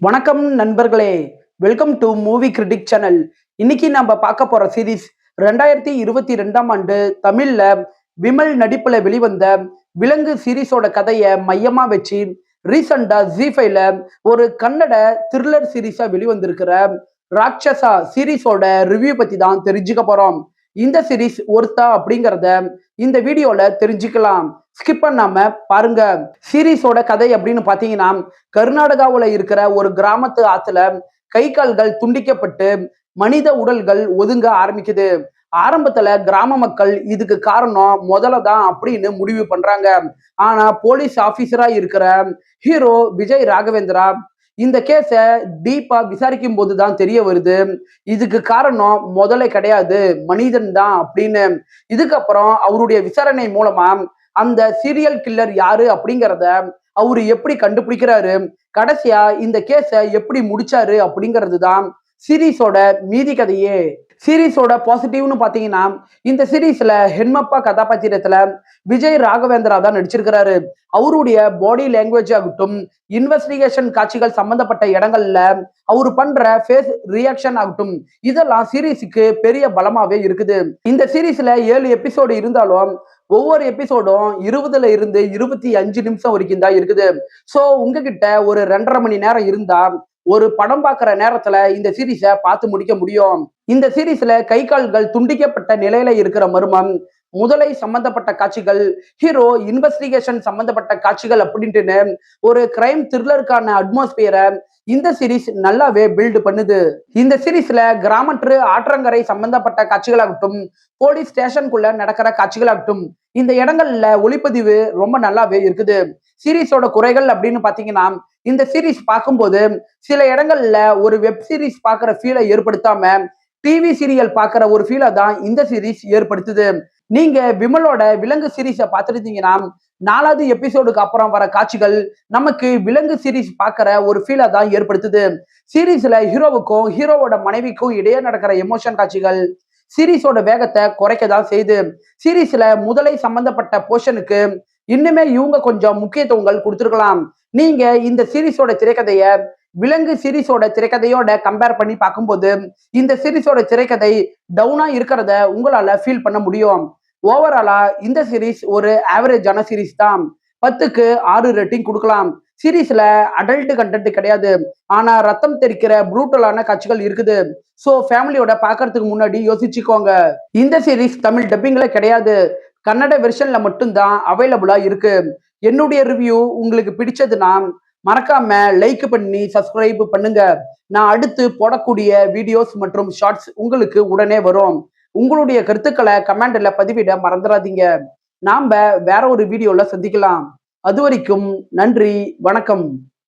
வணக்கம் நண்பர்களே, welcome to movie critic channel. இன்னைக்கு நம்ம பார்க்க போற சீரீஸ் 2022ஆம் ஆண்டு தமிழ்ல விமல் நடிப்புல வெளிவந்த விலங்கு சீரீஸோட கதையை மையமா வச்சு ரீசெண்டா ஜி5ல ஒரு கன்னட த்ரில்லர் சீரீஸா வெளிவந்திருக்கிற ராட்சசா சீரீஸோட ரிவ்யூ பத்தி தான் தெரிஞ்சுக்க போறோம். இந்த சீரீஸ் ஒருத்தா அப்படிங்கிறத இந்த வீடியோல தெரிஞ்சுக்கலாம். ஸ்கிப் பண்ணாம பாருங்க. சீரீஸோட கதை அப்படின்னு பாத்தீங்கன்னா, கர்நாடகாவுல இருக்கிற ஒரு கிராமத்து ஆத்துல கை கால்கள் துண்டிக்கப்பட்டு மனித உடல்கள் ஒதுங்க ஆரம்பிக்குது. ஆரம்பத்துல கிராம மக்கள் இதுக்கு காரணம் முதல்ல தான் அப்படின்னு முடிவு பண்றாங்க. ஆனா போலீஸ் ஆபீசரா இருக்கிற ஹீரோ விஜய் ராகவேந்திரா இந்த கேஸ டீப்பா விசாரிக்கும் போதுதான் தெரிய வருது, இதுக்கு காரணம் முதல்ல கிடையாது, மனிதன் தான் அப்படின்னு. இதுக்கப்புறம் அவருடைய விசாரணை மூலமா அந்த சீரியல் கில்லர் யாரு அப்படிங்கிறத அவரு எப்படி கண்டுபிடிக்கிறாரு, கடைசியா இந்த கேஸ எப்படி முடிச்சாரு அப்படிங்கிறது தான் சீரீஸோட மீதி கதையே. சீரீஸோட பாசிட்டிவ்னு பாத்தீங்கன்னா, இந்த சீரீஸ்ல ஹென்மப்பா கதாபாத்திரத்துல விஜய் ராகவேந்திரா தான் நடிச்சிருக்கிறாரு. அவருடைய பாடி லாங்குவேஜ் ஆகட்டும், இன்வெஸ்டிகேஷன் காட்சிகள் சம்பந்தப்பட்ட இடங்கள்ல அவரு பண்ற ஃபேஸ் ரியாக்ஷன் ஆகட்டும், இதெல்லாம் சீரீஸுக்கு பெரிய பலமாவே இருக்குது. இந்த சீரீஸ்ல 7 எபிசோடு இருந்தாலும் ஒவ்வொரு எபிசோடும் 20ல இருந்து 25 நிமிஷம் வரைக்கும் தான் இருக்குது. சோ உங்ககிட்ட ஒரு 2.5 மணி நேரம் இருந்தா ஒரு படம் பார்க்குற நேரத்துல இந்த சீரீஸை பார்த்து முடிக்க முடியும். இந்த சீரீஸ்ல கை கால்கள் துண்டிக்கப்பட்ட நிலையில இருக்கிற மர்மம், முதலை சம்பந்தப்பட்ட காட்சிகள், ஹீரோ இன்வெஸ்டிகேஷன் சம்பந்தப்பட்ட காட்சிகள் அப்படின்ட்டுன்னு ஒரு கிரைம் த்ரில்லருக்கான அட்மாஸ்பியரை இந்த சீரீஸ் நல்லாவே பில்டு பண்ணுது. இந்த சீரீஸ்ல கிராமற்று ஆற்றங்கரை சம்பந்தப்பட்ட காட்சிகளாகட்டும், போலீஸ் ஸ்டேஷனுக்குள்ள நடக்கிற காட்சிகளாகட்டும், இந்த இடங்கள்ல ஒளிப்பதிவு ரொம்ப நல்லாவே இருக்குது. சீரீஸோட குறைகள் அப்படின்னு பாத்தீங்கன்னா, இந்த சீரீஸ் பார்க்கும்போது சில இடங்கள்ல ஒரு வெப் சீரிஸ் பார்க்குற ஃபீலை ஏற்படுத்தாம டிவி சீரியல் பார்க்குற ஒரு ஃபீலை தான் இந்த சீரீஸ் ஏற்படுத்துது. நீங்க விமலோட விலங்கு சீரீஸை பார்த்துருந்தீங்கன்னா, 4வது எபிசோடுக்கு அப்புறம் வர காட்சிகள் நமக்கு விலங்கு சீரீஸ் பார்க்குற ஒரு ஃபீலை தான் ஏற்படுத்துது. சீரீஸ்ல ஹீரோவுக்கும் ஹீரோவோட மனைவிக்கும் இடையே நடக்கிற எமோஷன் காட்சிகள் சீரீஸோட வேகத்தை குறைக்க தான் செய்யுது. சீரீஸ்ல முதலை சம்பந்தப்பட்ட போர்ஷனுக்கு இன்னுமே இவங்க கொஞ்சம் முக்கியத்துவங்கள் கொடுத்துருக்கலாம். நீங்க இந்த சீரீஸோட திரைக்கதைய விலங்கு சீரீஸோட திரைக்கதையோட கம்பேர் பண்ணி பார்க்கும்போது இந்த சீரீஸோட திரைக்கதை டவுனா இருக்கிறத உங்களால ஃபீல் பண்ண முடியும். ஓவராலா இந்த சீரீஸ் ஒரு ஆவரேஜான சீரீஸ் தான். 10க்கு 6 ரேட்டிங் கொடுக்கலாம். சீரீஸ்ல அடல்ட் கண்டென்ட் கிடையாது, ஆனா ரத்தம் தெரிக்கிற ப்ரூட்டலான காட்சிகள் இருக்குது. சோ ஃபேமிலியோட பாக்குறதுக்கு முன்னாடி யோசிச்சுக்கோங்க. இந்த சீரீஸ் தமிழ் டப்பிங்ல கிடையாது, கன்னட வெர்ஷன்ல மட்டும்தான் அவைலபிளா இருக்கு. என்னுடைய ரிவ்யூ உங்களுக்கு பிடிச்சதுன்னா மறக்காம லைக் பண்ணி சப்ஸ்கிரைப் பண்ணுங்க. நான் அடுத்து போடக்கூடிய வீடியோஸ் மற்றும் ஷார்ட்ஸ் உங்களுக்கு உடனே வரும். உங்களுடைய கருத்துக்களை கமெண்ட்ல பதிவிட மறந்துடாதீங்க. நாம வேற ஒரு வீடியோல சந்திக்கலாம். அது வரைக்கும் நன்றி, வணக்கம்.